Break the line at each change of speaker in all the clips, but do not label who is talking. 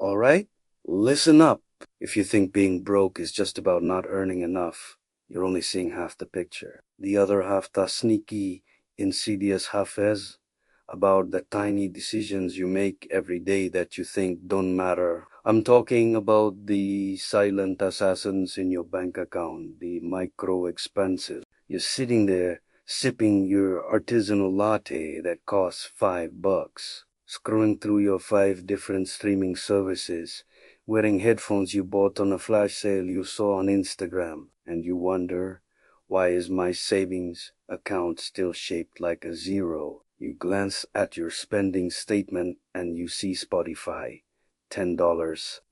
Alright? Listen up. If you think being broke is just about not earning enough, you're only seeing half the picture. The other half, the sneaky, insidious half, is about the tiny decisions you make every day that you think don't matter. I'm talking about the silent assassins in your bank account, the micro expenses. You're sitting there sipping your artisanal latte that costs $5, scrolling through your 5 different streaming services, wearing headphones you bought on a flash sale you saw on Instagram, and you wonder, why is my savings account still shaped like a zero? You glance at your spending statement and you see Spotify, $10,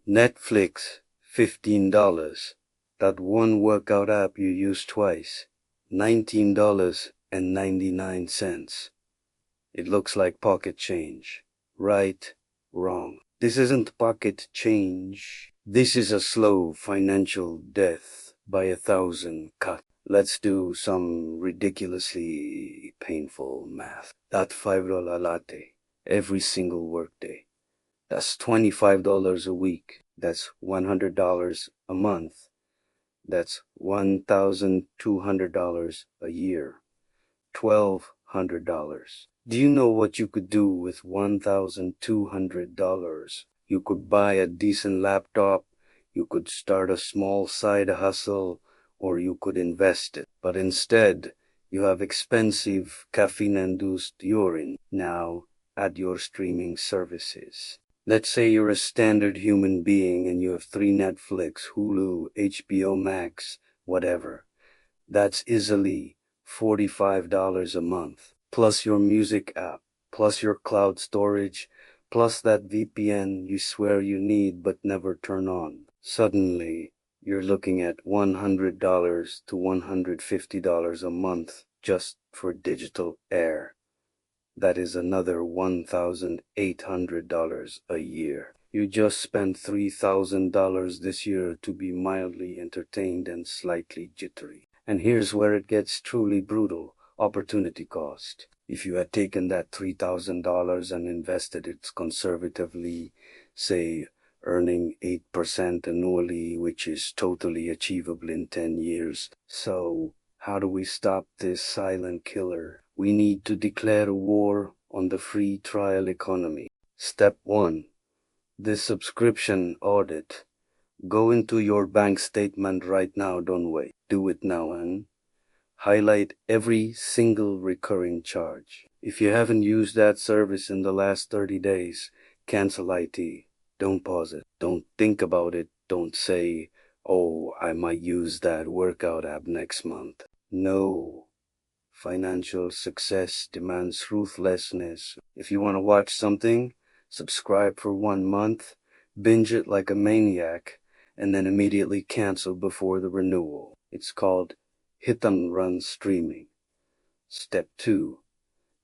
Netflix, $15, that one workout app you use twice, $19.99. It looks like pocket change. Right, wrong. This isn't pocket change. This is a slow financial death by 1,000 cuts. Let's do some ridiculously painful math. That $5 latte every single workday. That's $25 a week. That's $100 a month. That's $1,200 a year. $1,200. Do you know what you could do with $1,200? You could buy a decent laptop, you could start a small side hustle, or you could invest it. But instead, you have expensive caffeine-induced urine now at your streaming services. Let's say you're a standard human being and you have 3 Netflix, Hulu, HBO Max, whatever. That's easily $45 a month, plus your music app, plus your cloud storage, plus that VPN you swear you need but never turn on. Suddenly, you're looking at $100 to $150 a month just for digital air. That is another $1,800 a year. You just spent $3,000 this year to be mildly entertained and slightly jittery. And here's where it gets truly brutal. Opportunity cost. If you had taken that $3,000 and invested it conservatively, say, earning 8% annually, which is totally achievable in 10 years. So, how do we stop this silent killer? We need to declare war on the free trial economy. Step 1. The subscription audit. Go into your bank statement right now, don't wait. Do it now, and highlight every single recurring charge. If you haven't used that service in the last 30 days, cancel IT. Don't pause it. Don't think about it. Don't say, oh, I might use that workout app next month. No. Financial success demands ruthlessness. If you want to watch something, subscribe for 1 month, binge it like a maniac, and then immediately cancel before the renewal. It's called hit and run streaming. Step 2.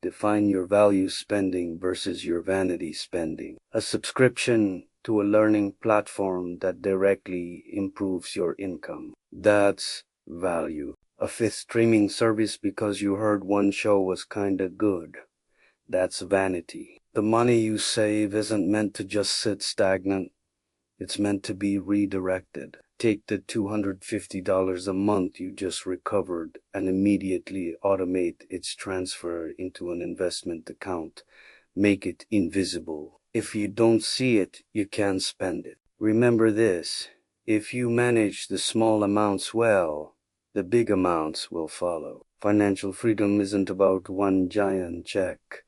Define your value spending versus your vanity spending. A subscription to a learning platform that directly improves your income. That's value. A 5th streaming service because you heard one show was kinda good. That's vanity. The money you save isn't meant to just sit stagnant. It's meant to be redirected. Take the $250 a month you just recovered and immediately automate its transfer into an investment account. Make it invisible. If you don't see it, you can't spend it. Remember this, if you manage the small amounts well, the big amounts will follow. Financial freedom isn't about one giant check.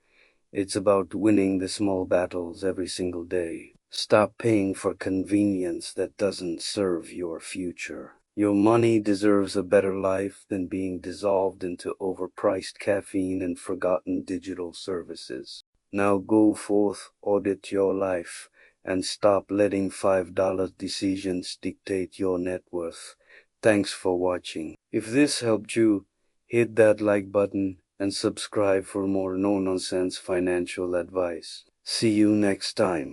It's about winning the small battles every single day. Stop paying for convenience that doesn't serve your future. Your money deserves a better life than being dissolved into overpriced caffeine and forgotten digital services. Now go forth, audit your life, and stop letting $5 decisions dictate your net worth. Thanks for watching. If this helped you, hit that like button and subscribe for more no-nonsense financial advice. See you next time.